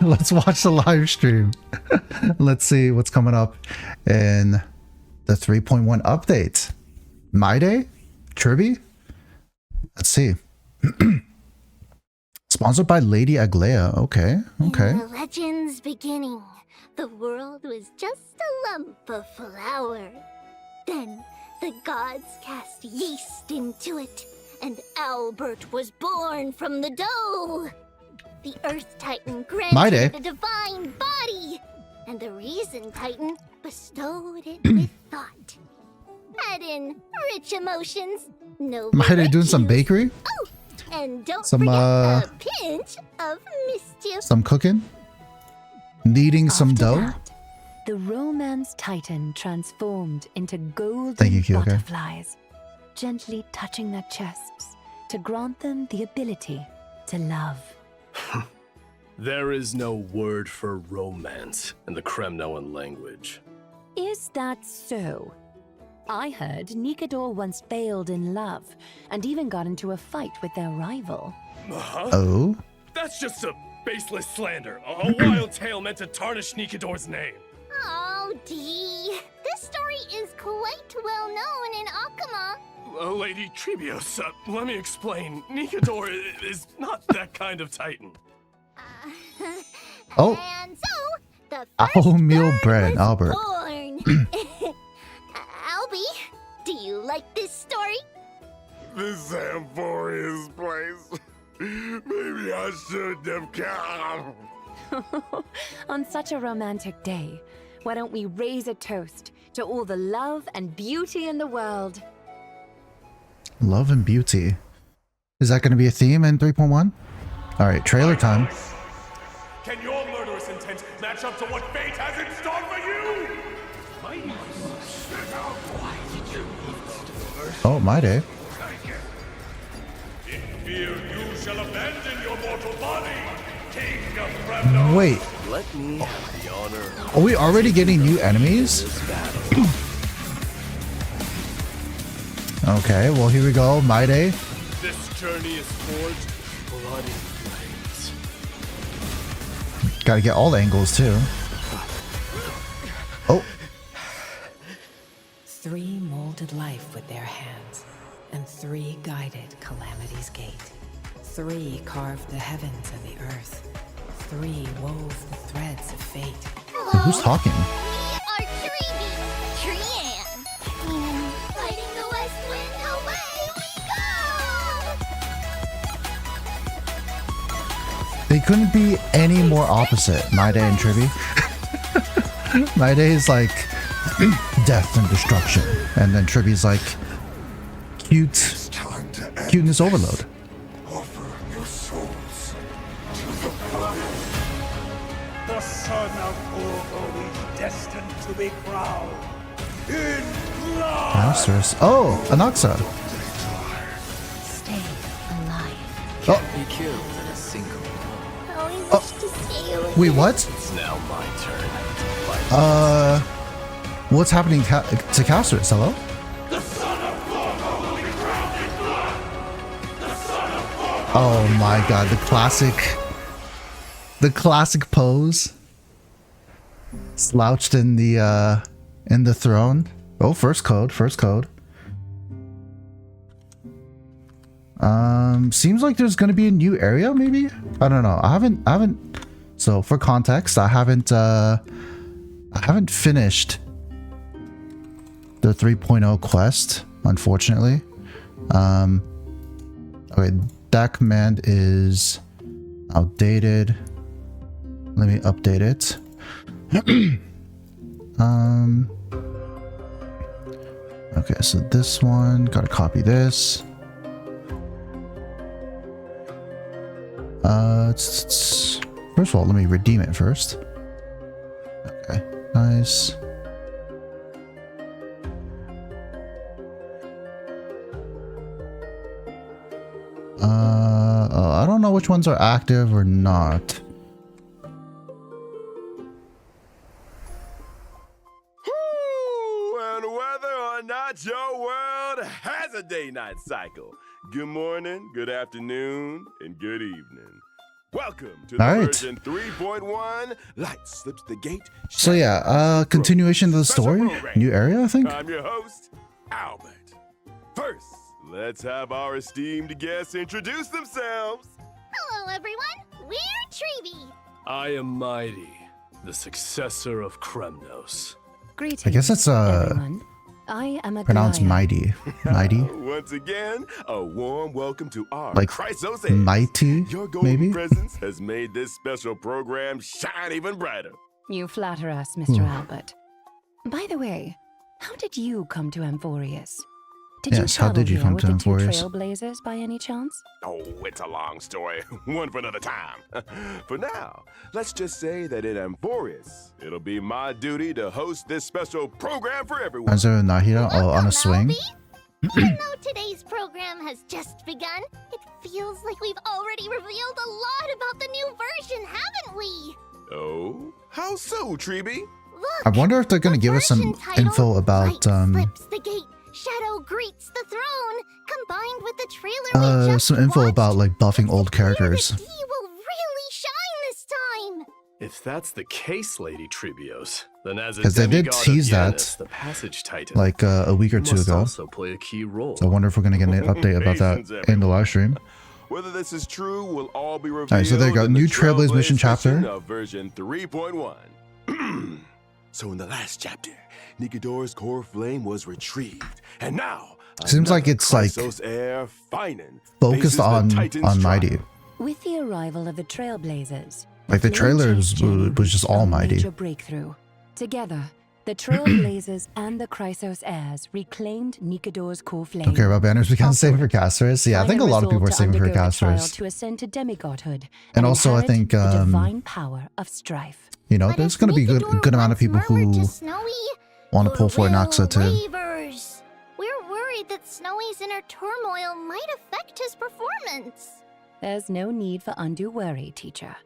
Let's watch the live stream. Let's see what's coming up in the 3.1 update. Mydei? Tribbie? Let's see. Sponsored by Lady Aglaya. Okay, okay. In the legend's beginning, the world was just a lump of flour. Then the gods cast yeast into it, and Albert was born from the dough. The Earth Titan granted the divine body, and the Reason Titan bestowed it with thought. Add in rich emotions, no Mydei doing some bakery? Oh, and don't some, forget a pinch of mischief. Some cooking? Kneading some dough? That, the Romance Titan transformed into golden butterflies, gently touching their chests to grant them the ability to love. There is no word for romance in the Kremnoan language. Is that so? I heard Nikador once failed in love and even got into a fight with their rival. Huh? Oh? That's just a baseless slander. A wild tale meant to tarnish Nikador's name. Oh, Dee. This story is quite well known in Akama. Lady Treebios, let me explain. Nikador is not that kind of titan. Oh. And so, the first meal bread, was Albert. born. Albie, do you like this story? This Amphoreus place. Maybe I shouldn't have come. On such a romantic day, why don't we raise a toast to all the love and beauty in the world? Love and beauty. Is that going to be a theme in 3.1? All right, trailer time. Can your murderous intent match up to what fate has in store for you? Oh, Mydei. In fear you shall abandon your mortal body, King of Kremno. Wait, Let me have the honor. are we already getting new enemies? Okay, well here we go, Mydei. This journey is forged bloody flames. Gotta get all the angles too. Oh, 3 molded life with their hands, and 3 guided Calamity's gate. 3 carved the heavens and the earth. 3 wove the threads of fate. who's talking? We are Tribbie, Trian. And fighting the west wind, away we go! They couldn't be any more opposite, Mydei and Tribbie. Mydei is like death and destruction, and then Tribbie's like cuteness overload. Offer your souls to the The son of Urgo is destined to be crowned in blood. Masters. Oh, Anaxa. Stay alive. Oh, Be killed in a single. How we wish to see you again. wait, what? It's now my turn to fight. What's happening to Casterus? Hello? Oh my god, the classic pose. Slouched in the throne. Oh, first code. Seems like there's gonna be a new area, maybe? I don't know. I haven't so for context, I haven't finished the 3.0 quest, unfortunately. Okay, that command is outdated. Let me update it. Okay, so this one, gotta copy this. First of all, let me redeem it first. Okay, nice. I don't know which ones are active or not. And whether or not your world has a day-night cycle, good morning, good afternoon, and good evening. Welcome to the All right. version 3.1. Light slips the gate. So yeah, continuation of the story. New area, I think. I'm your host, Albert. First, let's have our esteemed guests introduce themselves. Hello, everyone. We're Tribbie. I am Mydei, the successor of Kremnos. Greetings, I guess it's everyone. I am a pronounced Goliath. mighty. Once again, a warm welcome to our Like Chrysos. mighty, Your golden maybe? presence has made this special program shine even brighter. You flatter us, Mr. Albert. By the way, how did you come to Amphoreus? Did Yes, how did you come to with the Amphoreus? two Trailblazers by any chance? Oh, it's a long story. One for another time. For now, let's just say that in Amphoreus, it'll be my duty to host this special program for everyone. Is there Nahida on a Welcome, swing? Albie. Even though today's program has just begun, it feels like we've already revealed a lot about the new version, haven't we? Oh, how so, Tribbie? Look, I wonder if they're gonna the give us some version title, info about Light slips the gate, Shadow greets the throne, combined with the trailer we just some info watched. about like buffing old It's clear characters. that he will really shine this time. If that's the case, Lady Tribbios, then as a 'Cause they did demigod of tease that, Yanis, the passage titan, Like a week or you two must ago. also play a key role. So I wonder if we're gonna get an update about Patience, that in the live stream. Whether this is true will all be revealed. Alright, so there you go. in the New Trailblaze Mission chapter. Of version 3.1. So in the last chapter, Nikador's core flame was retrieved, and now Seems like it's like Chrysos heir, Finan, focused faces the on Titan's Mighty. trial. With the arrival of the Trailblazers, Like the Flame trailers Chase journey was just reached all a Mighty. major breakthrough. Together, the Trailblazers and the Chrysos heirs reclaimed Nikador's core flame. Don't care about banners. We can't save for casters. Yeah, I think a lot of people are saving for casters. To ascend to demigodhood And also, I inherit think the divine power of strife. you know, But there's if gonna be Nikador good amount of people once murmured who to Snowy, want to pull for Noxa too. waivers. We're worried that Snowy's inner turmoil might affect his performance. There's no need for undue worry, teacher.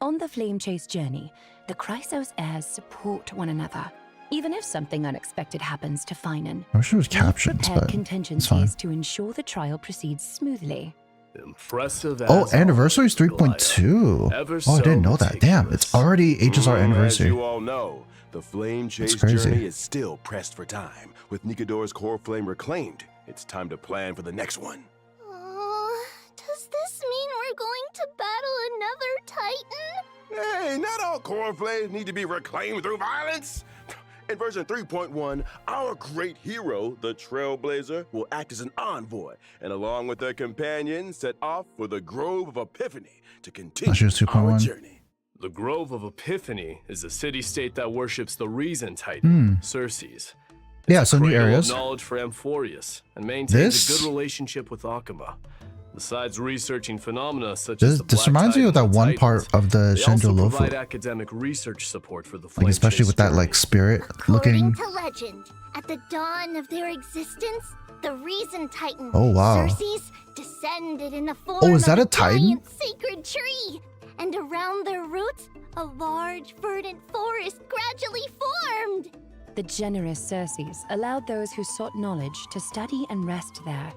On the Flame Chase journey, the Chrysos heirs support one another. Even if something unexpected happens to Finan, I wish it was we've captions, prepared but it's fine. contingencies to ensure the trial proceeds smoothly. Impressive. Oh, as anniversary is always, 3.2. Ever Oh, I didn't so know that. Damn, it's already HSR As anniversary. you all know, the Flame Chase crazy. journey is still pressed for time. With Nikador's core flame reclaimed, it's time to plan for the next one. Does this mean we're going to battle another Titan? Hey, not all core flames need to be reclaimed through violence. In version 3.1, our great hero, the Trailblazer, will act as an envoy, and along with their companions, set off for the Grove of Epiphany to continue That's just our 2.1. journey. The Grove of Epiphany is a city-state that worships the Reason Titan, Circes. Yeah, so new Cradle of areas. knowledge for Amphoreus, and maintains This- a good relationship with Akuma. Besides researching phenomena such as This, the this Black reminds me of that Titan and one Titans, part of the they also Shenjo provide Lofu. academic research support for the Like Flame especially Chase with that journey. like spirit According looking. to legend, at the dawn of their existence, the Reason Titan, Oh, wow. Circes, descended in the form Oh, is that of a Titan? giant sacred tree. And around their roots, a large, verdant forest gradually formed. The generous Circes allowed those who sought knowledge to study and rest there,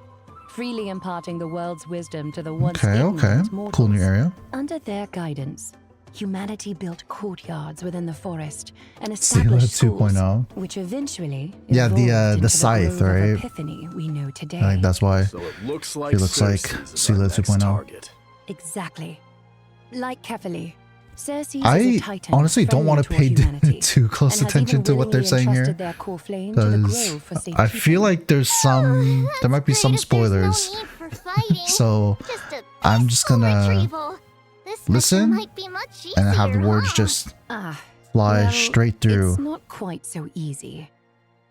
freely imparting the world's wisdom to the once Okay, ignorant okay. mortals. Cool new area. Under their guidance, humanity built courtyards within the forest and Sailor established schools, 2.0. which eventually Yeah, the, evolved into scythe, Grove of right? Epiphany we know today. I think that's why. So it looks like He looks like Circes is Sailor our next 2.0. target. Exactly. Like Kefali, Circes is I a titan honestly don't want to friendly pay toward humanity, too close and has attention even to what they're willingly saying here. entrusted their core flame to the Because grove for I feel safekeeping. like there's some, there might be That's some great if there's no spoilers. need for fighting. So Just a I'm just peaceful gonna retrieval. This mission listen might be much and have the easier, words huh? just Ah, fly well, straight through. It's not quite so easy.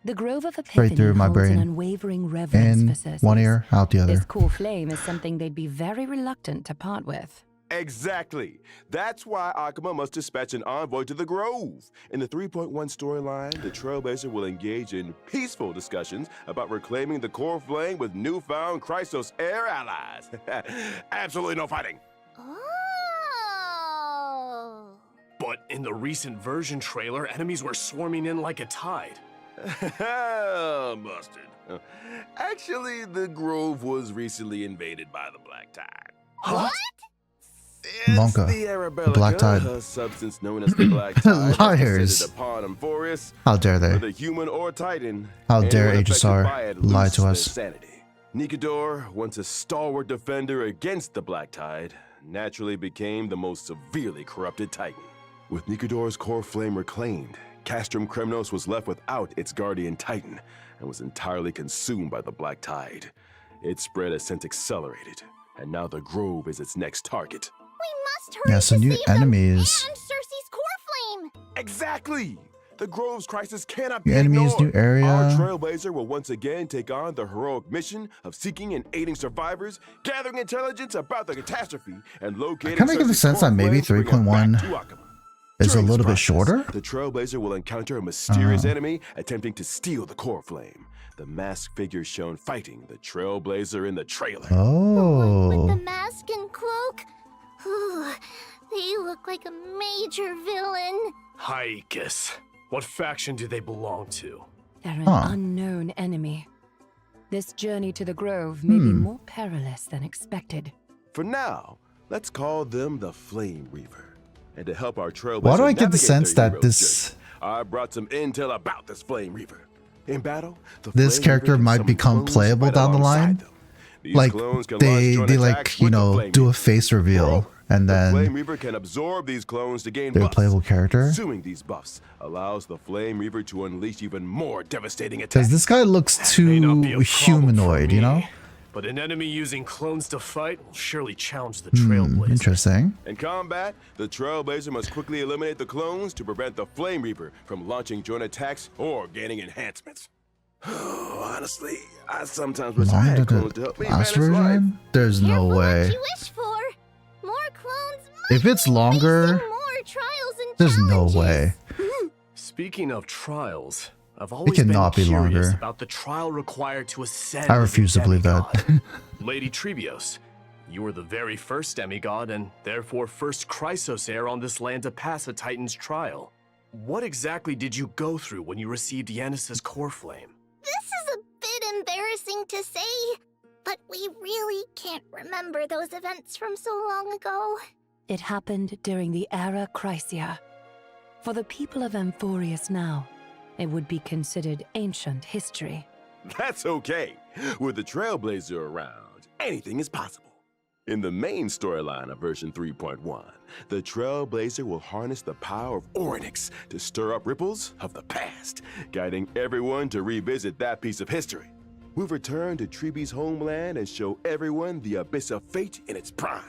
The Grove of Epiphany through my holds brain. an unwavering reverence In for Circes. one ear, out the This other. core flame is something they'd be very reluctant to part with. Exactly. That's why Akuma must dispatch an envoy to the Grove. In the 3.1 storyline, the Trailblazer will engage in peaceful discussions about reclaiming the core flame with newfound Chrysos heir allies. Absolutely no fighting. Oh. But in the recent version trailer, enemies were swarming in like a tide. Busted. Actually, the Grove was recently invaded by the Black Tide. What? Monka, the Black Tide. A substance known as the Black Tide. Liars. Upon Amphoreus, How dare they? whether human or Titan. How dare anyone affected HSR by it lie lose to their us? sanity. Nikador, once a stalwart defender against the Black Tide, naturally became the most severely corrupted Titan. With Nikador's core flame reclaimed, Castrum Kremnos was left without its guardian Titan and was entirely consumed by the Black Tide. Its spread has since accelerated, and now the Grove is its next target. We must hurry Yeah, so to new save them enemies. and Cersei's core flame. Exactly! The Grove's crisis cannot New be enemies, ignored. new area. Our Trailblazer will once again take on the heroic mission of seeking and aiding survivors, gathering intelligence about the catastrophe, and locating. I kind of get the sense that maybe 3.1 is a little bit shorter. The Trailblazer will encounter a mysterious enemy attempting to steal the core flame. The masked figure shown fighting the Trailblazer in the trailer. The one with Oh, the mask and cloak? Ooh, they look like a major villain. Haikus. What faction do they belong to? They're an Huh. unknown enemy. This journey to the Grove may be more perilous than expected. For now, let's call them the Flame Reaver. And to help our Trailblazer why do I get the navigate sense their that hero's this journey, I brought some intel about this Flame Reaver. In battle, the this Flame character Reaver can might summon become clones playable right down the alongside line? them. These Like clones can they launch joint like, attacks you with the know, Flame do a Reaver. face reveal and The Flame then Reaver can absorb these clones to gain they're a buffs. playable character. Consuming these buffs allows the Flame Reaver to unleash even more devastating attacks. Because this guy looks May not too be a problem humanoid, for you know? me, but an enemy using clones to fight will surely challenge the Trailblazer. Interesting. In combat, the Trailblazer must quickly eliminate the clones to prevent the Flame Reaper from launching joint attacks or gaining enhancements. Honestly, I sometimes wish I Longer had than clones to the help me last manage life. version? There's no Careful way. what you wish for. More clones might If it's be longer, facing more trials and there's no challenges. way. Speaking of trials, I've always cannot been be curious longer. about the trial required to ascend. I as a refuse to believe that. demigod. Lady Trebios, you were the very first demigod and therefore first Chrysos heir on this land to pass a Titan's trial. What exactly did you go through when you received Yanis's core flame? This is a bit embarrassing to say, but we really can't remember those events from so long ago. It happened during the Era Chrysia. For the people of Amphoreus now, it would be considered ancient history. That's okay. With the Trailblazer around, anything is possible. In the main storyline of version 3.1, the Trailblazer will harness the power of Orynyx to stir up ripples of the past, guiding everyone to revisit that piece of history. We'll return to Tribbie's homeland and show everyone the Abyss of Fate in its prime.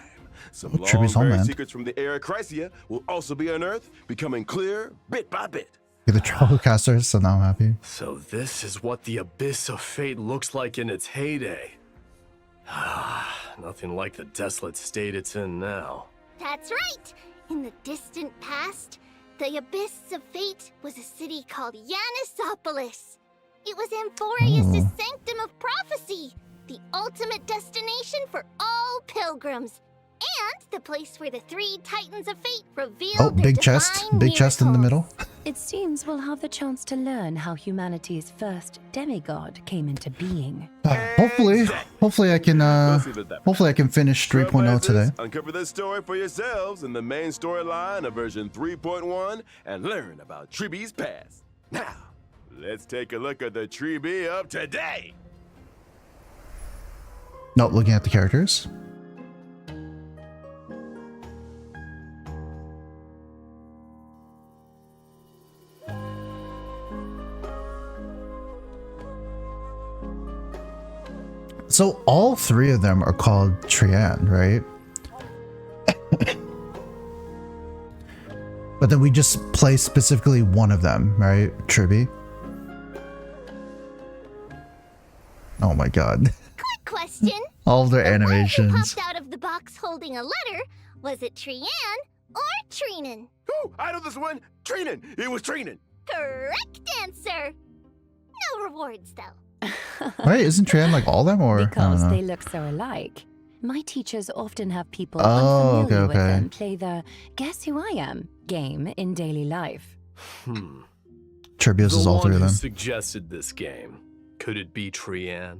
Some Tribbie's long-buried homeland. secrets from the Era Chrysia will also be unearthed, becoming clear bit by bit. You're the Trollcaster, so now I'm happy. So this is what the Abyss of Fate looks like in its heyday. Nothing like the desolate state it's in now. That's right! In the distant past, the Abyss of Fate was a city called Yanisopolis. It was Amphoreus' sanctum of prophecy, the ultimate destination for all pilgrims, and the place where the three Titans of Fate revealed Oh, their big chest. divine Big chest in the miracles. middle. It seems we'll have the chance to learn how humanity's first demigod came into being. Hopefully I can hopefully I can finish 3.0 today. Trailblazers, uncover this story for yourselves in the main storyline of version 3.1 and learn about Tribbie's past. Now, let's take a look at the Tribbie of today. Not looking at the characters. So all three of them are called Trian, right? But then we just play specifically one of them, right? Tribbie. Oh my god. Quick question. All their The one who animations. popped out of the box holding a letter, was it Trian or Treenan? Oh, I know this one. Treenan. It was Treenan. Correct answer. No rewards, though. Right? Isn't Trian like all of them, or I Because don't know. they look so alike. My teachers often have people Oh, unfamiliar with okay. them play the Guess Who I Am game in daily life. Tribios is The all one three of who them. suggested this game. Could it be Trian?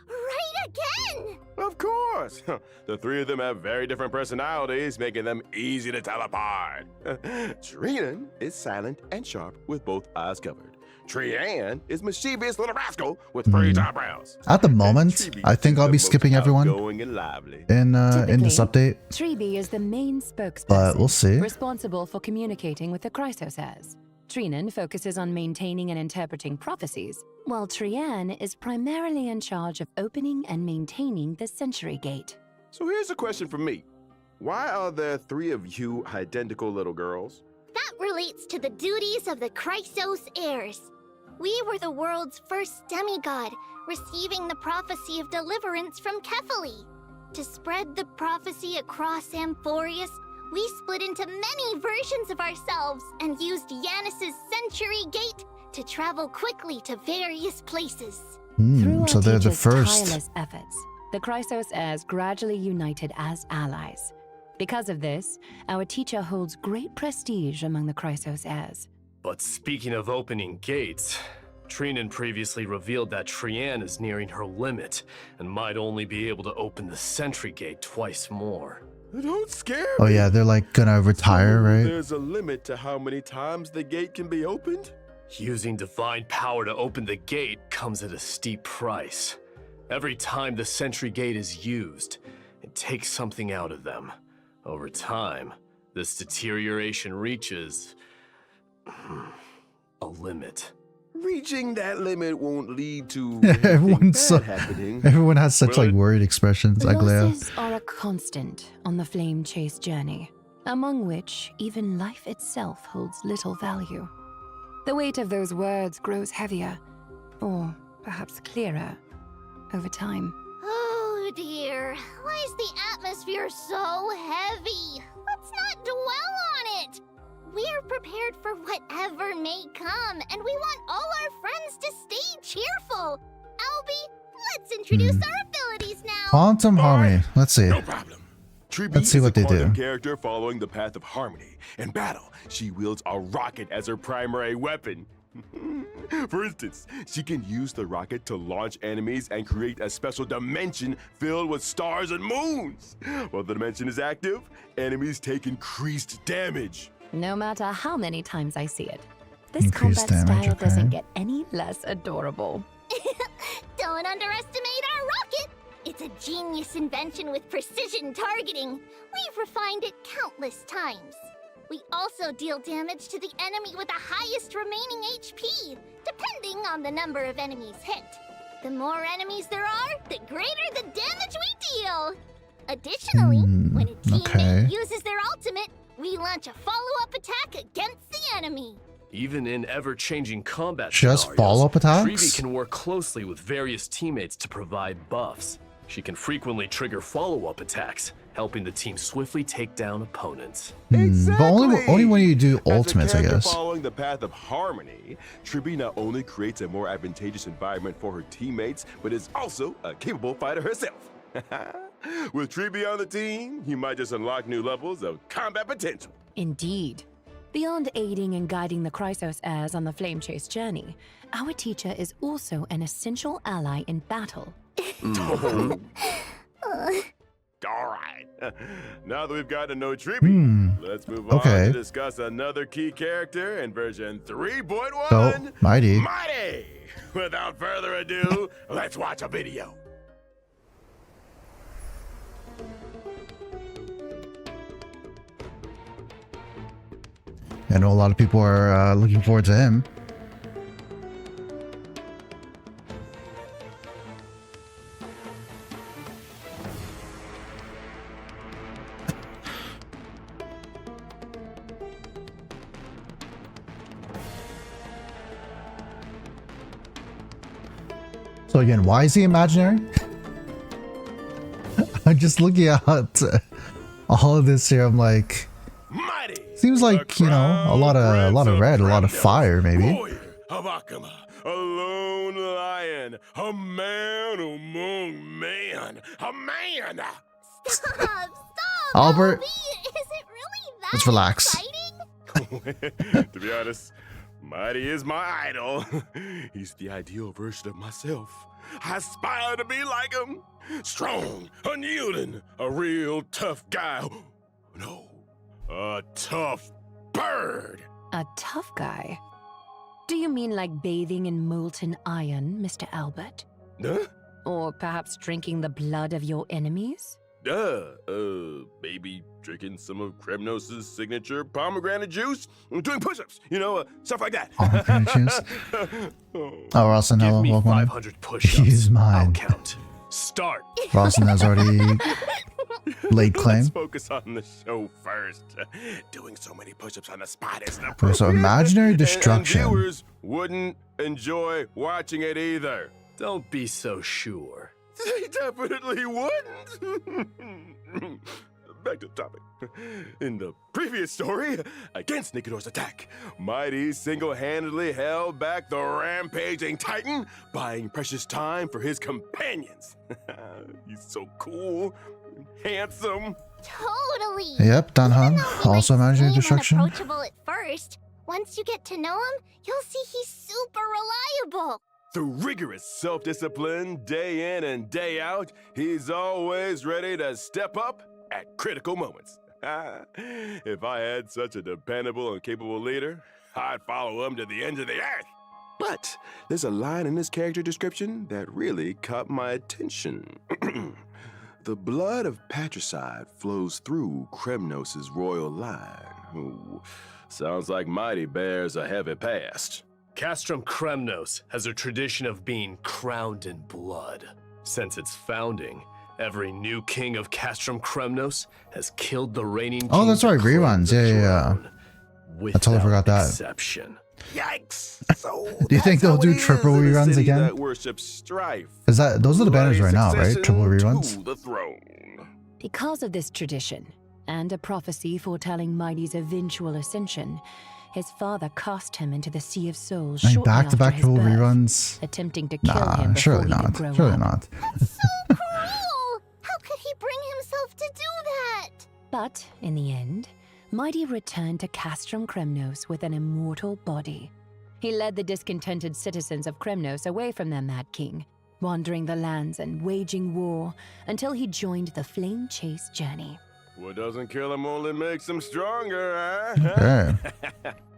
Right again! Of course! The three of them have very different personalities, making them easy to tell apart. Trinan is silent and sharp with both eyes covered. Trian is mischievous little rascal with furry eyebrows. At the moment, I think I'll be skipping everyone in this update. Tribbie is the main spokesperson, but we'll see. Responsible for communicating with the Chrysosairs. Trinan focuses on maintaining and interpreting prophecies, while Trian is primarily in charge of opening and maintaining the Century Gate. So here's a question for me. Why are there three of you identical little girls? That relates to the duties of the Chrysos heirs. We were the world's first demigod, receiving the prophecy of deliverance from Kefali. To spread the prophecy across Amphoreus, we split into many versions of ourselves and used Yanis's Century Gate to travel quickly to various places. So they're the first. Tireless efforts, the Chrysos heirs gradually united as allies. Because of this, our teacher holds great prestige among the Chrysos heirs. But speaking of opening gates, Trinan previously revealed that Trian is nearing her limit and might only be able to open the Sentry Gate twice more. Don't scare me. Oh yeah, they're like gonna retire, right? There's a limit to how many times the gate can be opened? Using divine power to open the gate comes at a steep price. Every time the Sentry Gate is used, it takes something out of them. Over time, this deterioration reaches a limit. Reaching that limit won't lead to happening. Everyone has such like worried expressions. Losses are a constant on the flame chase journey, among which even life itself holds little value. The weight of those words grows heavier, or perhaps clearer, over time. Oh dear, why is the atmosphere so heavy? Let's not dwell on it. We're prepared for whatever may come, and we want all our friends to stay cheerful. Albie, let's introduce our abilities now. Quantum Harmony. Let's see. No problem. Tribbie Let's see what they do. Character following the path of harmony. In battle, she wields a rocket as her primary weapon. For instance, she can use the rocket to launch enemies and create a special dimension filled with stars and moons. While the dimension is active, enemies take increased damage. No matter how many times I see it, this Increased combat damage, style okay. doesn't get any less adorable. Don't underestimate our rocket. It's a genius invention with precision targeting. We've refined it countless times. We also deal damage to the enemy with the highest remaining HP, depending on the number of enemies hit. The more enemies there are, the greater the damage we deal. Additionally, when a teammate uses their ultimate, we launch a follow-up attack against the enemy. Even in ever-changing combat Just scenarios, follow-up attacks? Tribbie can work closely with various teammates to provide buffs. She can frequently trigger follow-up attacks, helping the team swiftly take down opponents. Exactly. But only when you do ultimates, I guess. Following the path of harmony, Tribbie not only creates a more advantageous environment for her teammates, but is also a capable fighter herself. With Tribbie on the team, you might just unlock new levels of combat potential. Indeed. Beyond aiding and guiding the Chrysos heirs on the flame chase journey, our teacher is also an essential ally in battle. All right. Now that we've gotten to know Tribbie, let's move on to discuss another key character in version 3.1. Oh, Mydei. Mydei! Without further ado, let's watch a video. I know a lot of people are looking forward to him. So again, why is he imaginary? I'm just looking at all of this here. I'm like, seems like, you know, a lot of red, a lot of fire, maybe. Warrior of Akama, a lone lion, a man among men, a man. Stop, Albert, Albie. Is it really that let's relax. exciting? To be honest, Mydei is my idol. He's the ideal version of myself. I aspire to be like him. Strong, unyielding, a real tough guy. No, a tough bird. A tough guy? Do you mean like bathing in molten iron, Mr. Albert? Huh? Or perhaps drinking the blood of your enemies? Maybe drinking some of Kremnos' signature pomegranate juice, doing push-ups, stuff like that. Pomegranate juice. Oh, Rosanella, Give me welcome. 500 push-ups. He's mine. I'll count. Start. Rosanella's already laid claim. Let's focus on the show first. Doing so many push-ups on the spot isn't Okay, appropriate. so imaginary And destruction. viewers wouldn't enjoy watching it either. Don't be so sure. They definitely wouldn't. Back to the topic. In the previous story, against Nikador's attack, Mydei single-handedly held back the rampaging Titan, buying precious time for his companions. He's so cool, handsome. Totally. Yep, Danhan, Even though he also might imaginary seem destruction. unapproachable at first, once you get to know him, you'll see he's super reliable. Through rigorous self-discipline, day in and day out, he's always ready to step up at critical moments. If I had such a dependable and capable leader, I'd follow him to the end of the earth. But there's a line in his character description that really caught my attention. The blood of patricide flows through Kremnos' royal line. Ooh, sounds like Mydei bears a heavy past. Castrum Kremnos has a tradition of being crowned in blood. Since its founding, every new king of Castrum Kremnos has killed the reigning king. Oh, that's right, to claim reruns. the Yeah. throne, I totally forgot that. Exception. Yikes! So Do you think that's they'll how do it is triple in a reruns city again? That worships strife. Is that those are the banners right now, right? Succession Triple to reruns. the throne. Because of this tradition, and a prophecy foretelling Mydei's eventual ascension, his father cast him into the Sea of Souls Like shortly after back-to-back his triple birth, reruns. attempting to kill Nah, him before surely he could not. grow Surely up. not. That's so cruel! How could he bring himself to do that? But, in the end, Mydei returned to Castrum Kremnos with an immortal body. He led the discontented citizens of Kremnos away from their mad king, wandering the lands and waging war until he joined the flame chase journey. What doesn't kill him only makes him stronger, huh? Okay.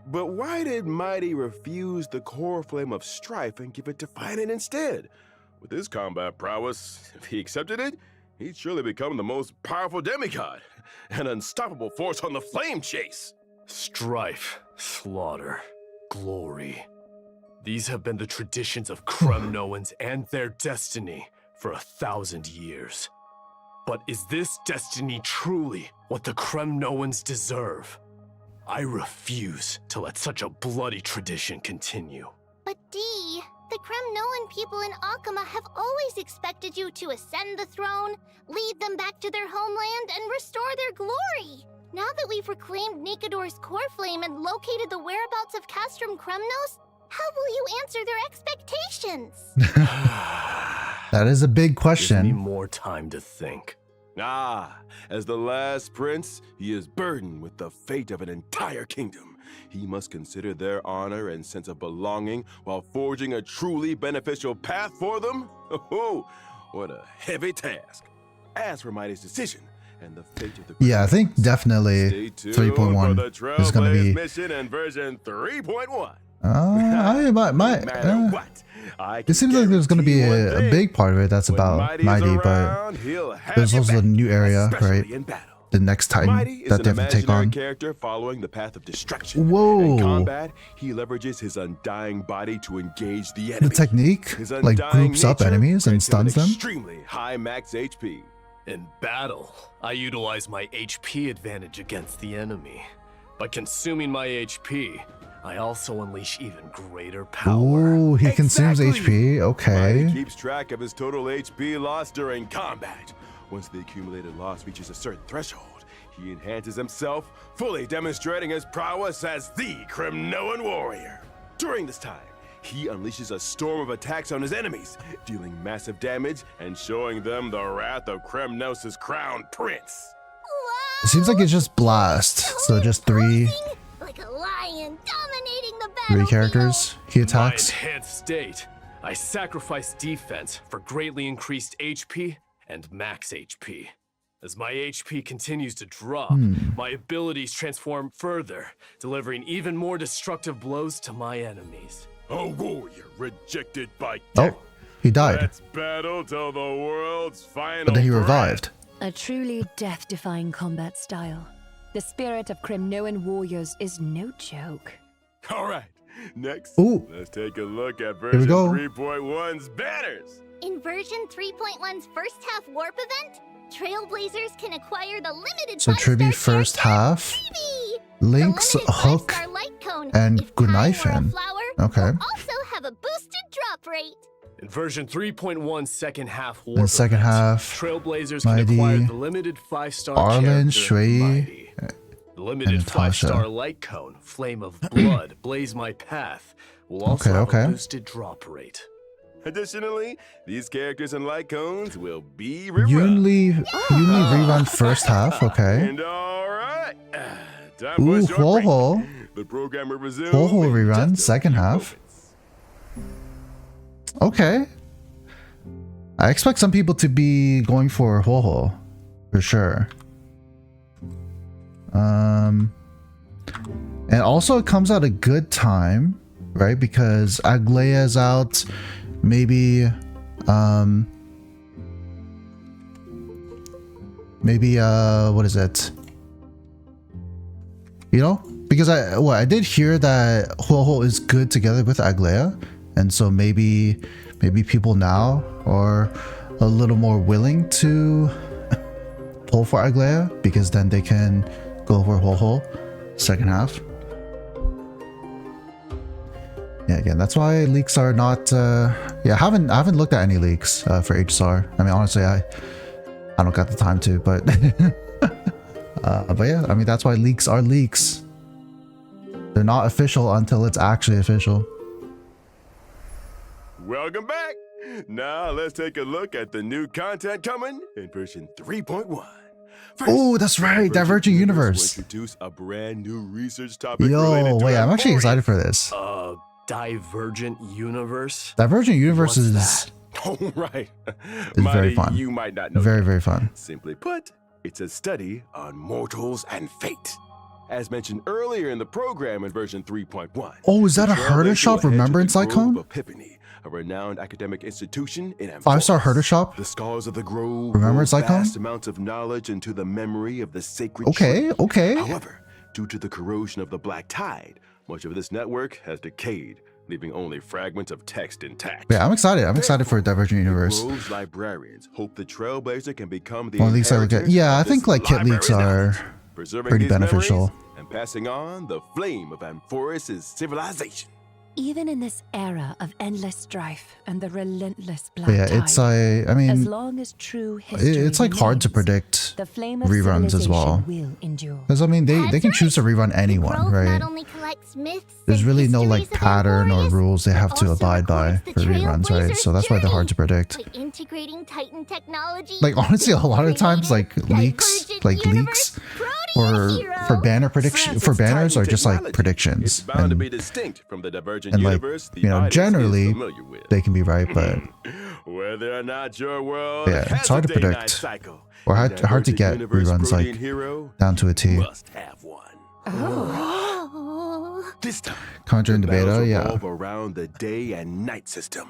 But why did Mydei refuse the core flame of strife and give it to Finan instead? With his combat prowess, if he accepted it, he'd surely become the most powerful demigod, an unstoppable force on the flame chase. Strife, slaughter, glory. These have been the traditions of Kremnoans and their destiny for 1,000 years. But is this destiny truly what the Kremnoans deserve? I refuse to let such a bloody tradition continue. But Dee, the Kremnoan people in Akama have always expected you to ascend the throne, lead them back to their homeland, and restore their glory. Now that we've reclaimed Nikador's core flame and located the whereabouts of Castrum Kremnos, how will you answer their expectations? That is a big Give me question. more time to think. As the last prince, he is burdened with the fate of an entire kingdom. He must consider their honor and sense of belonging while forging a truly beneficial path for them. Oh, what a heavy task. As for Mydei's decision and the fate of the Yeah, I think Kremnoans, definitely stay tuned 3.1 for the is going to Traiblaze be. Mission and version 3.1. I might. No matter what, I It can seems like there's going to be guarantee one a thing. big part of it that's When about Mydei's Mydei, but around, he'll have there's your also a back, new area, especially right? in battle. The next Titan Mydei is that an they have to take imaginary on. character following the path of destruction. Whoa. In combat, he leverages his undying body to engage the The enemy. technique His like undying groups up nature enemies and grants him an stuns them. Extremely high max HP. In battle, I utilize my HP advantage against the enemy. By consuming my HP, I also unleash even greater power. Ooh, he consumes Exactly. HP. Okay. Mydei keeps track of his total HP loss during combat. Once the accumulated loss reaches a certain threshold, he enhances himself, fully demonstrating his prowess as the Kremnoan warrior. During this time, he unleashes a storm of attacks on his enemies, dealing massive damage and showing them the wrath of Kremnos' crown prince. It seems like it's just blast. So just three Like a lion dominating the three battlefield. characters he My attacks. enhanced state I sacrificed defense for greatly increased HP and max HP. As my HP continues to drop, my abilities transform further, delivering even more destructive blows to my enemies. A warrior rejected by Oh, death. he died. Let's battle till the world's final. But then he breath. revived. A truly death-defying combat style. The spirit of Crimnoan warriors is no joke. All right, next, Ooh. let's take a look at we version go. 3.1's banners. In version 3.1's first half warp event, Trailblazers can acquire the limited So 5-star Tribbie first character, half, Tribbie. Link's The limited hook, 5-star light cone, and if time were a Gunaifen. flower, Okay. will also have a boosted drop rate. In version 3.1 second half In warp second event, half, Trailblazers can Mydei, acquire the limited 5-star Arlen, character Shrey, Mydei. The limited Natasha. 5-star light cone, Flame of Blood, Blaze My Path, will also have Okay. a boosted drop rate. Additionally, these characters and light cones will be rerun. Yunli rerun first half, okay. And all right, time for Ooh, a short break. Huoho. The program will resume. Huoho in rerun, just a second few half. moments. Okay. I expect some people to be going for Huoho, for sure. And also it comes at a good time, right? Because Aglaya's out, maybe what is it? You know? Because I did hear that Huoho is good together with Aglaya, and so maybe people now are a little more willing to pull for Aglaya, because then they can go for Huoho second half. Yeah, again, that's why leaks are not I haven't looked at any leaks for HSR. I mean, honestly, I don't got the time to, but but yeah, I mean, that's why leaks are leaks. They're not official until it's actually official. Welcome back. Now let's take a look at the new content coming in version 3.1. Oh, that's right, Divergent Universe. Will introduce a brand new research topic. Yo, related to wait, I'm actually Amphoreus. excited for this. Divergent Universe? Divergent Universe What's is that? Oh, right. very Mydei, fun. You might not know. very, that. very fun. Simply put, it's a study on mortals and fate. As mentioned earlier in the program in version 3.1. Oh, is that a the Herta Trailblazer Shop will head to Remembrance the Grove icon? of Epiphany, a renowned academic institution in Amphoreus. 5-star Herta Shop? The scholars of the Grove Remembrance hold icon? vast amounts of knowledge into the memory of the sacred Okay, tree. okay. However, due to the corrosion of the Black Tide, much of this network has decayed, leaving only fragments of text intact. Yeah, I'm excited. I'm excited for Divergent The Universe. Grove's librarians hope the Trailblazer can become the One of the leaks I look at. inheritor Yeah, I of think this like kit leaks library's are knowledge, preserving pretty these memories beneficial. and passing on the flame of Amphoreus' civilization. Even in this era of endless strife and the relentless black But yeah, it's tide, I mean, as long as true history it's like hard to remains, predict the flame of reruns as well. civilization will endure. Because I mean, they That's can choose to rerun The anyone, Grove right? not only collects myths There's and really no like histories of pattern or Amphoreus, rules they have but to also abide by records the for reruns, right? Trailblazer's So that's why they're hard to journey. predict. By integrating Titan technology, Like honestly, a lot of times like creating leaks, Divergent like Universe, leaks Protean for hero. banner prediction Since for it's banners Titan are just like technology, predictions, It's bound to and be distinct from the Divergent and, like, Universe the you know, audience generally, is familiar with. they can be right, but Whether or not your world Yeah, has it's hard a to day-night predict. cycle, Or the hard to Divergent get Universe reruns, Protean like, hero down to a T. must have one. Oh. This time, Conjure in the battles beta, yeah. revolve around the day and night system.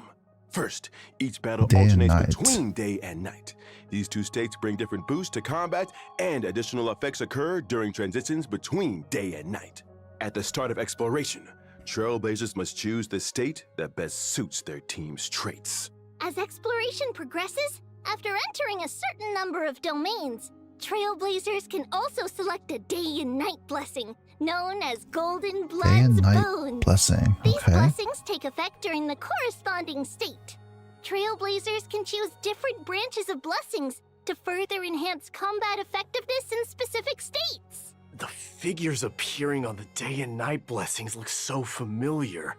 First, each battle Day and alternates night. between day and night. These two states bring different boosts to combat, and additional effects occur during transitions between day and night. At the start of exploration, Trailblazers must choose the state that best suits their team's traits. As exploration progresses, after entering a certain number of domains, Trailblazers can also select a day and night blessing, known as Golden Day and Blood's night Bones. blessing. These Okay. blessings take effect during the corresponding state. Trailblazers can choose different branches of blessings to further enhance combat effectiveness in specific states. The figures appearing on the day and night blessings look so familiar.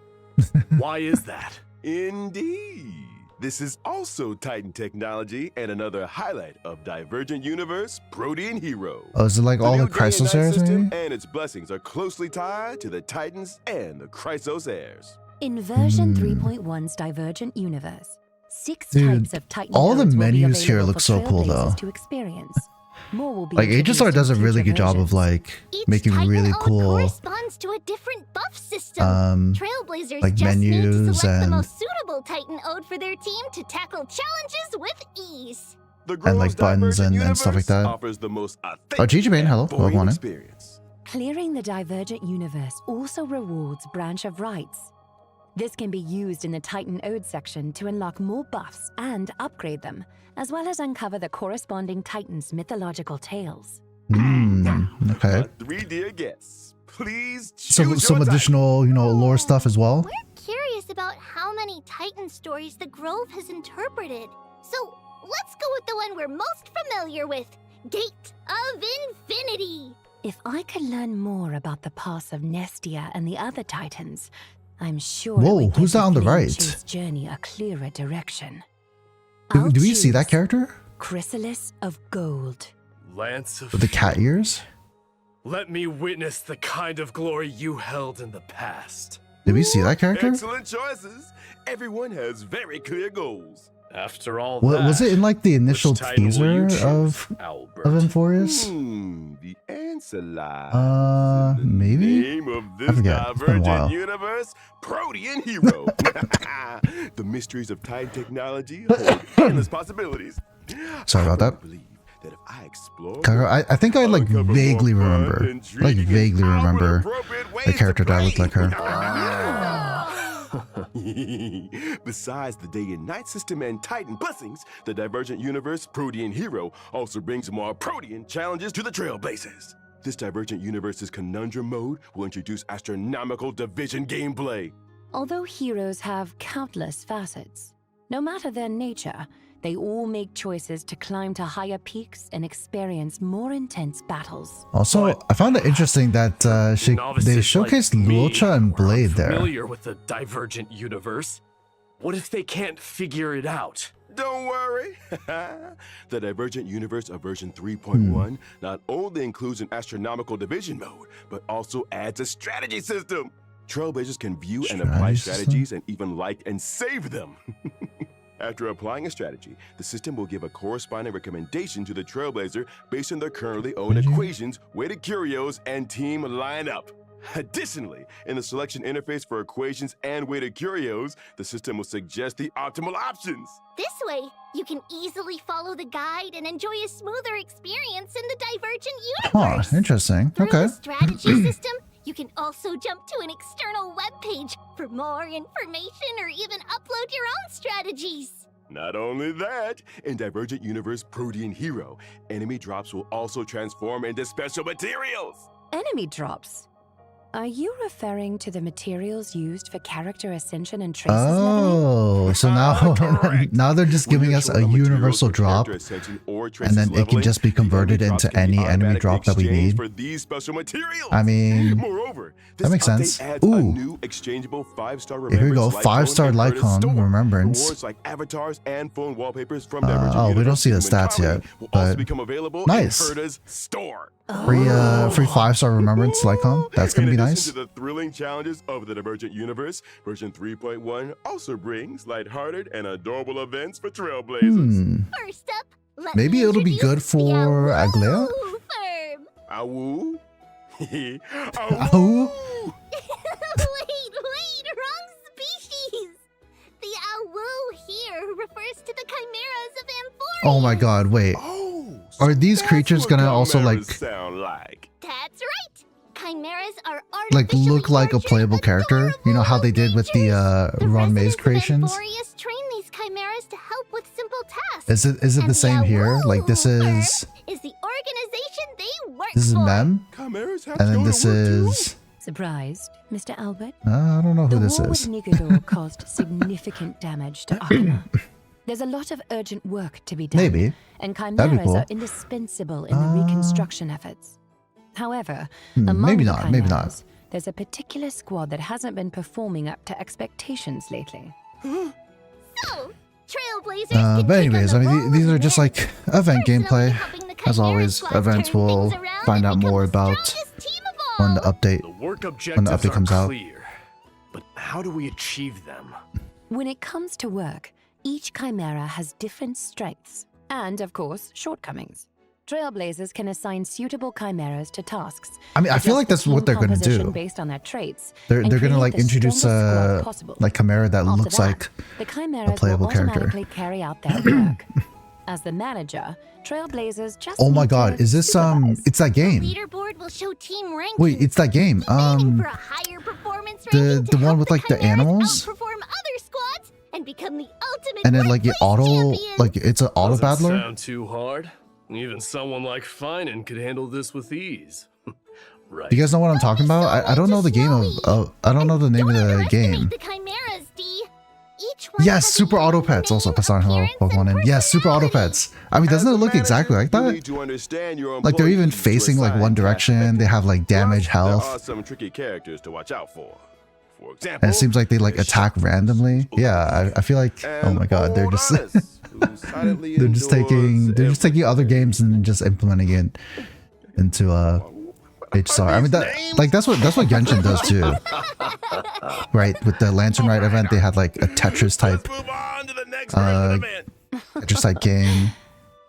Why is that? Indeed. This is also Titan technology and another highlight of Divergent Universe Protean Hero. Oh, is it like all the new day and Chrysos night heirs system maybe? and its blessings are closely tied to the Titans and the Chrysos heirs. In version Hmm. 3.1's Divergent Universe, 6 Dude, types of Titan all the nodes will be menus here available look for so cool, Trailblazers though. to experience. More will be Like HSR introduced does a in really future good job of versions. like Each making Titan really ode cool corresponds to a different buff system. Trailblazers like just need to menus select the and most suitable Titan ode for their team to tackle challenges with ease. The and like Grove's buttons Divergent and stuff like Universe that. offers the most Oh, authentic GG Bane, hello, and welcome boring on in. experience. Clearing the Divergent Universe also rewards Branch of Rights. This can be used in the Titan Ode section to unlock more buffs and upgrade them, as well as uncover the corresponding Titan's mythological tales. Okay. My 3 dear guests, please choose Some your some Titan. additional, you know, lore stuff as well. We're curious about how many Titan stories the Grove has interpreted. So let's go with the one we're most familiar with, Gate of Infinity. If I could learn more about the past of Nestia and the other Titans, I'm sure Whoa, it would who's give that on the Flame right? Chase journey a clearer direction. Do, I'll do we see that choose character Chrysalis of Gold. Lance of with the cat Fury, ears? let me witness the kind of glory you held in the past. Did we see that character? Excellent choices. Everyone has very clear goals. After all Was it in like the initial which Titan will teaser you choose, of Albert? Amphoreus? The answer lies in the Maybe? name of I this forget. It's been a while. Divergent Universe, Protean hero. The mysteries of Titan technology hold endless possibilities. Sorry about I that. believe that if I explore, Kaka, I think I like uncover more vaguely fun, remember. intriguing, Like and vaguely remember outward-appropriate ways the to character that looked play. like her. Besides the day and night system and Titan blessings, the Divergent Universe Protean Hero also brings more Protean challenges to the Trailblazers. This Divergent Universe's Conundrum mode will introduce astronomical division gameplay. Although heroes have countless facets, no matter their nature, they all make choices to climb to higher peaks and experience more intense battles. Also, I found it interesting that they Novices showcased like me Lucha and were Blade there. unfamiliar with the Divergent Universe. What if they can't figure it out? Don't worry. The Divergent Universe of version 3.1 not only includes an astronomical division mode, but also adds a strategy system. Trailblazers can view and apply Strategy system? strategies and even like and save them. After applying a strategy, the system will give a corresponding recommendation to the Trailblazer based on their currently owned equations, weighted curios, and team lineup. Additionally, in the selection interface for equations and weighted curios, the system will suggest the optimal options. This way, you can easily follow the guide and enjoy a smoother experience in the Divergent Universe. Huh, interesting. Through Okay. the strategy system, you can also jump to an external web page for more information or even upload your own strategies. Not only that, in Divergent Universe Protean Hero, enemy drops will also transform into special materials. Enemy drops. Are you referring to the materials used for character ascension and traces leveling? Oh, so now Correct. now they're just When giving you're us short a on materials universal for drop, character ascension or and traces then it can leveling, just be the converted enemy into drops can be any enemy automatically drop that we exchanged need. for these special materials. I mean, Moreover, this that makes update sense. adds a Ooh. new exchangeable 5-star Here we go, Remembrance 5-star Lycon and Herta's Lycon store. Remembrance. Rewards like avatars and phone wallpapers from Divergent oh, we don't Universe see the Human stats Comedy yet, will also but become available nice. in Herta's store. Free 5-star Remembrance Lycon. That's gonna In be addition nice. to the thrilling challenges of the Divergent Universe, version 3.1 also brings lighthearted and adorable events for Trailblazers. First up, let Maybe me it'll be introduce good for the Aglea? Awoo firm. Awoo? Awoo? Wait, wrong species. The Awoo here refers to the chimeras of Amphoreus. Oh my god, wait. Oh, Are these that's creatures what gonna also chimeras like sound like? That's right. Chimeras are look like a playable character? You know how they did with the Ron Maze creations? Amphoreus train these chimeras to help with simple tasks. Is it the And same here? Awoo Like this firm is is the organization they work this is for. Mem, Chimeras have and to then go to this work too? is Surprised, Mr. Albert? I don't know who The this war is. with Nigador caused significant damage to Akuma. There's a lot of urgent work to be done. Maybe. And That'd be chimeras cool. are indispensable in the reconstruction efforts. However, among maybe the not, maybe not. chimeras, there's a particular squad that hasn't been performing up to expectations lately. So, Trailblazers can But take anyways, on I the mean, role these of are just men, like event personally gameplay. helping the As Chimera always, Squad events turn will things around find and out become more the about strongest team of when the all. update The work when the objectives update are comes out. clear. But how do we achieve them? When it comes to work, each chimera has different strengths and, of course, shortcomings. Trailblazers can assign suitable chimeras to tasks. I mean, I feel like that's what they're going to do. Based on their traits. They're going to like introduce like chimera that looks like the chimeras a playable will character. automatically carry out their work. As the manager, Trailblazers just Oh my need god, to is this supervise. it's that game. Leaderboard will show team rankings. Wait, it's that game. Aiming for a higher performance the ranking to one help with like the chimeras animals outperform other squads and become the ultimate and then like it workplace auto champions. like it's an auto Doesn't battler. sound too hard. Even someone like Finan could handle this with ease. Right. You guys know what I'm talking about? I don't know the game of I don't know the name of the game. The chimeras, D. Each one Yes, has a Super Auto unique Pets also name, passed on hello appearance, and Pokemon in. Yes, Super Auto personality. Pets. I mean, doesn't As it a look exactly manager, like you that? need to understand your Like they're even employees to facing like assign one tasks direction. They have like damage, Plus, There are health, some tricky characters to watch out for. For example, and it seems like they like there's attack randomly. Yeah, I feel like oh my god, they're just they're just taking other games and then just implementing it into HSR. I mean that's what Genshin does too. Right, with the Lantern Rite event, they had like a Tetris type Let's move on to the next version of the event. Tetris type game.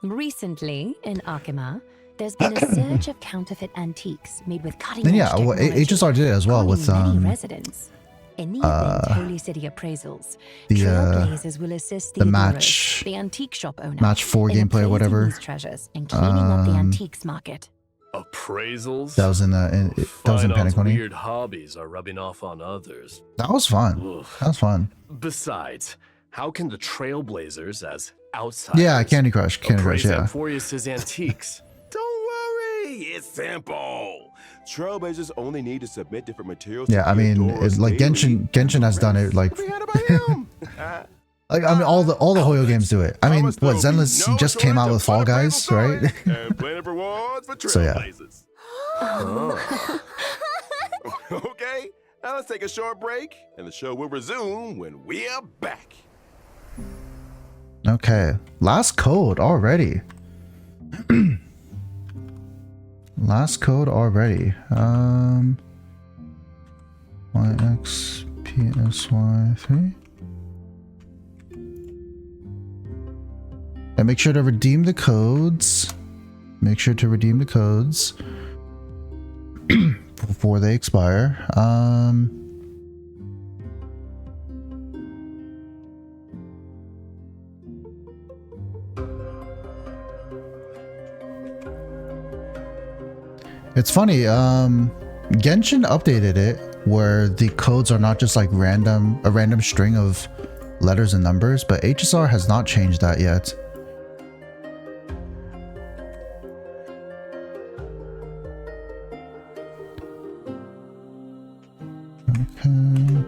Recently, in Akima, there's been a surge of counterfeit antiques made with cutting-edge Then yeah, well, technology, HSR did it as well calling with many residents. In the event Holy City appraisals, the, Trailblazers will assist the Theodorus, match- the antique shop owner, match 4 in gameplay or appraising whatever. these treasures and cleaning up the antiques market. Appraisals? That was in that was in Finon's Panic weird hobbies are rubbing off on others. That was fun. Oof. That was fun. Besides, how can the Trailblazers, as outsiders, Yeah, Candy Crush, appraise yeah. Amphoreus' antiques? Don't worry, it's simple. Trailblazers only need to submit different materials. Yeah, to I mean, Theodorus it's like daily. Genshin has done it like We had about him. like I mean all the Hoyo games do it. I mean, Promise what there'll be Zenless no just came out shortage with of Fall unappraisal Guys, right? toys and plenty of rewards for So, yeah. Trailblazers. Okay, now let's take a short break, and the show will resume when we are back. Okay, last code already. Last code already. YXPSY3. And make sure to redeem the codes. Make sure to redeem the codes before they expire. It's funny, Genshin updated it where the codes are not just like a random string of letters and numbers, but HSR has not changed that yet. Okay.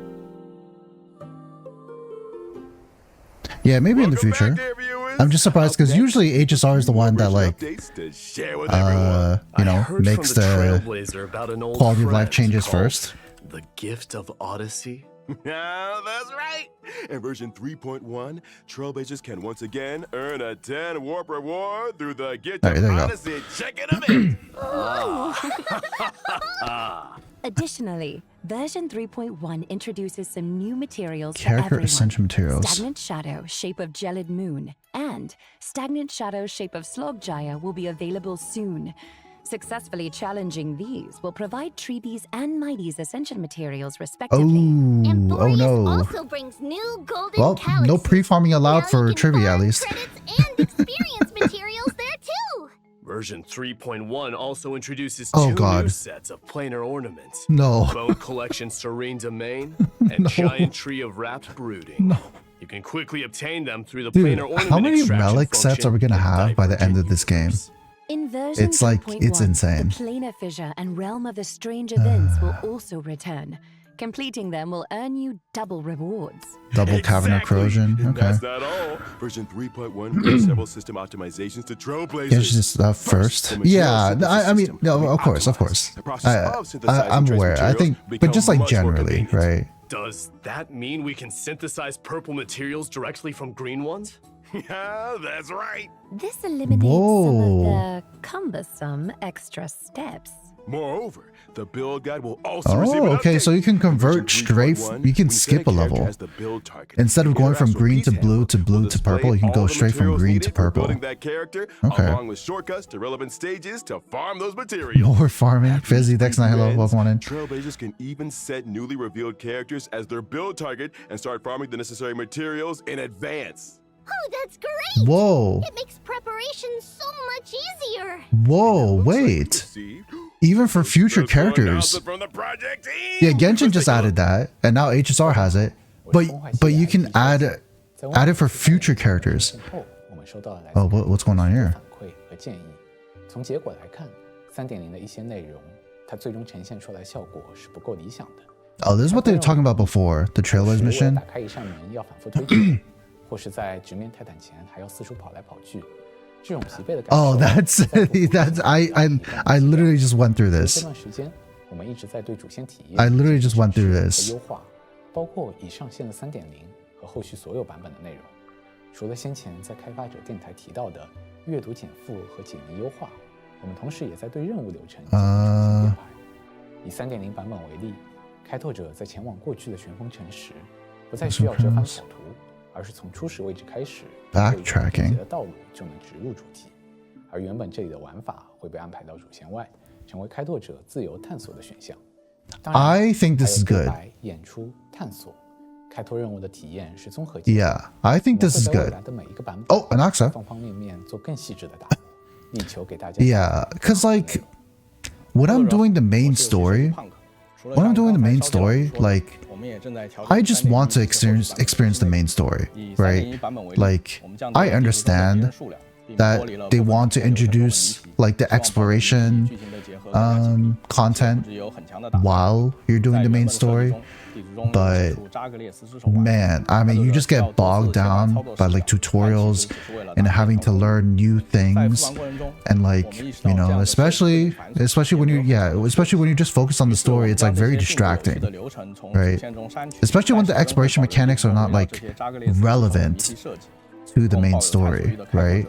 Yeah, maybe in the Welcome back, future. dear viewers. I'm just surprised because Up next, usually HSR is the one that like updates to share with everyone. you I know, heard makes from the Trailblazer about an old quality of life friend changes called first. The Gift of Odyssey. Yeah, that's right. In version 3.1, Trailblazers can once again earn a 10 warp reward through the Gift Alright, of there you go. Odyssey Check-in event. Additionally, version 3.1 introduces some new materials for Character everyone. Essential Materials. Stagnant Shadow, shape of Gelid Moon, and Stagnant Shadow, shape of Slogjaya will be available soon. Successfully challenging these will provide Tribbie's and Mydei's Ascension materials respectively. Oh Amphoreus no. also brings new golden Well, calyxes. no pre-farming allowed Now for you can trivia at farm least. credits and experience materials there too. Version 3.1 also introduces Oh, two God. new sets of planar ornaments. No. Bone Collection Serene Domain and Giant Tree of Wrapped Brooding. No. You can quickly obtain them through the Dude, planar ornament how many extraction relic sets function are we gonna in have by the end of this game? Divergent Universe. In version It's like, 3.1, it's insane. The Planar Fissure and Realm of the Strange Events will also return. Completing them will earn you double rewards. Double Cavern Corrosion. And Okay. that's not all. Version 3.1 brings several system optimizations to Trailblazers. Here's just first. the material Yeah, synthesis I mean, system no, will be of course. optimized. The process of synthesizing I'm trace aware. I materials think, but become just like much more generally, convenient. right? Does that mean we can synthesize purple materials directly from green ones? Yeah, that's right. This eliminates some Whoa. of the cumbersome extra steps. Moreover, the build guide will also receive Oh, an okay, update. so you can convert Version straight, 3.1, you can when set skip a character level. as the build target, Instead of the going from Interact green to Repeats blue handbook to blue will to purple, you can display go all the straight from materials green to needed for purple. building that character, Okay. along with shortcuts to relevant stages to farm those materials. More farming. After Fizzy, each Dex9, hello, ends, welcome on in. Trailblazers can even set newly revealed characters as their build target and start farming the necessary materials in advance. Oh, that's great! Whoa. It makes preparation so much easier. Whoa, wait. Even for future Just one characters. announcement from the project team. Yeah, Genshin Let's just take a added that, and now HSR has it. But you can add it for future characters. Oh, what's going on here? 从结果来看，3.0的一些内容，它最终呈现出来效果是不够理想的。 Oh, this is what they were talking about before, the Trailblaze 为了 Mission. 打开一扇门要反复推进，或是在直面泰坦前还要四处跑来跑去，这种疲惫的感受。 Oh, that's I literally just went through 这 this. 段时间，我们一直在对主线体验 I literally just went through 和 this. 优化，包括已上线的3.0和后续所有版本的内容。除了先前在开发者电台提到的阅读减负和解谜优化，我们同时也在对任务流程进行重新编排。以3.0版本为例，开拓者在前往过去的旋风城时，不再需要折返跑图，而是从初始位置开始，有一条便捷的道路就能直入主题。而原本这里的玩法会被安排到主线外，成为开拓者自由探索的选项。当然 I think this is 还有 good. 对白、演出、探索，开拓任务的体验是综合 Yeah, I think this is 我们会在未 good. 来的每一个版本 Oh, Anaxa. 方方面面做更细致的打磨，力求给大家 Yeah, because like when I'm doing the main story, like I just want to experience the main story, right? Like I understand that they want to introduce like the exploration content while you're doing the main story, but man, I mean, you just get bogged down by like tutorials and having to learn new things, and like, you know, especially when you're just focused on the story, it's like very distracting, right? Especially when the exploration mechanics are not like relevant to the main story, right?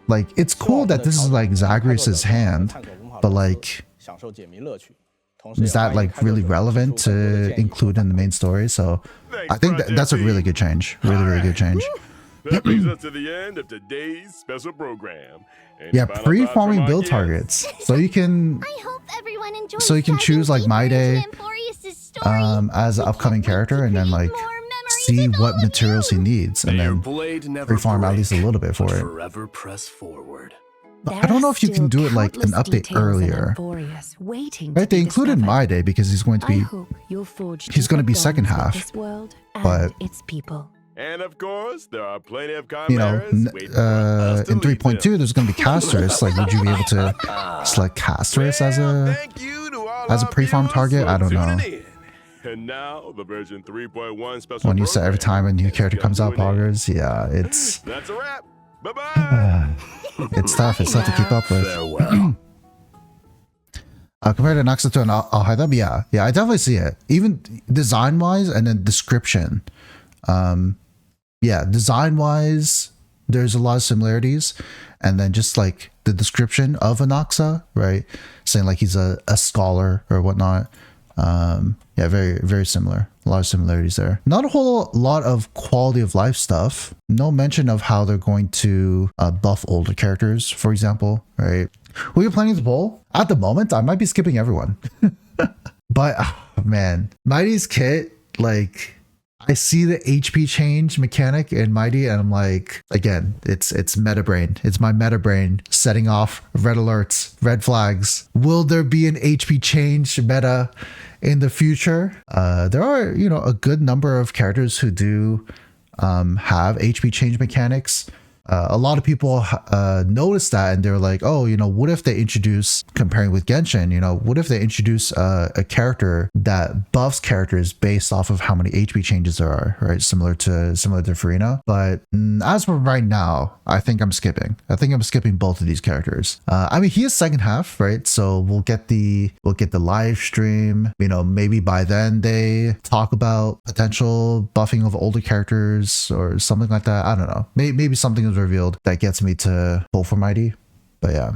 Like, it's cool that this is like Zagreus's hand, but like, is that like really relevant to include in the main story? So I think that's a really good change. Really good change. That brings us to the end of today's special program. Yeah, pre-farming build targets. So you can I hope everyone enjoys So you can choose, like, diving deeper Mydei, into Amphoreus' story. as an upcoming character, and then like see what materials he needs, and May your then blade never pre-farm at least a break, little bit for but it. Forever press forward. I don't know if you can do it like an update earlier. Right, they included Mydei because he's going to be he's going to be second half, but its people. And of course, there are plenty of you know, chimeras waiting for us to in lead them. 3.2 there's going to be Casterus. Like, would you be able to select Casterus as a Thank you to all as a our pre-farm viewers target? for I don't know. tuning in. And now the version 3.1 special When you say every time a new character comes out, poggers, yeah, it's That's a wrap. Bye-bye. it's tough. It's tough to keep up with. Farewell. Compared to Naxxa to an Al-Haidab, yeah, I definitely see it. Even design-wise and then description. Yeah, design-wise, there's a lot of similarities. And then just like the description of Anaxa, right? Saying like he's a scholar or whatnot. Yeah, very similar. A lot of similarities there. Not a whole lot of quality of life stuff. No mention of how they're going to buff older characters, for example, right? Who are you planning to pull? At the moment, I might be skipping everyone. But man, Mydei's kit, like I see the HP change mechanic in Mydei, and I'm like, again, it's meta brain. It's my meta brain setting off red alerts, red flags. Will there be an HP change meta in the future? There are, you know, a good number of characters who do have HP change mechanics. A lot of people noticed that, and they're like, oh, you know, what if they introduce, comparing with Genshin, you know, what if they introduce a character that buffs characters based off of how many HP changes there are, right? Similar to Farina. But as for right now, I think I'm skipping both of these characters. I mean, he is second half, right? So we'll get the live stream, you know, maybe by then they talk about potential buffing of older characters or something like that. I don't know. Maybe something is revealed that gets me to pull for Mydei. But yeah,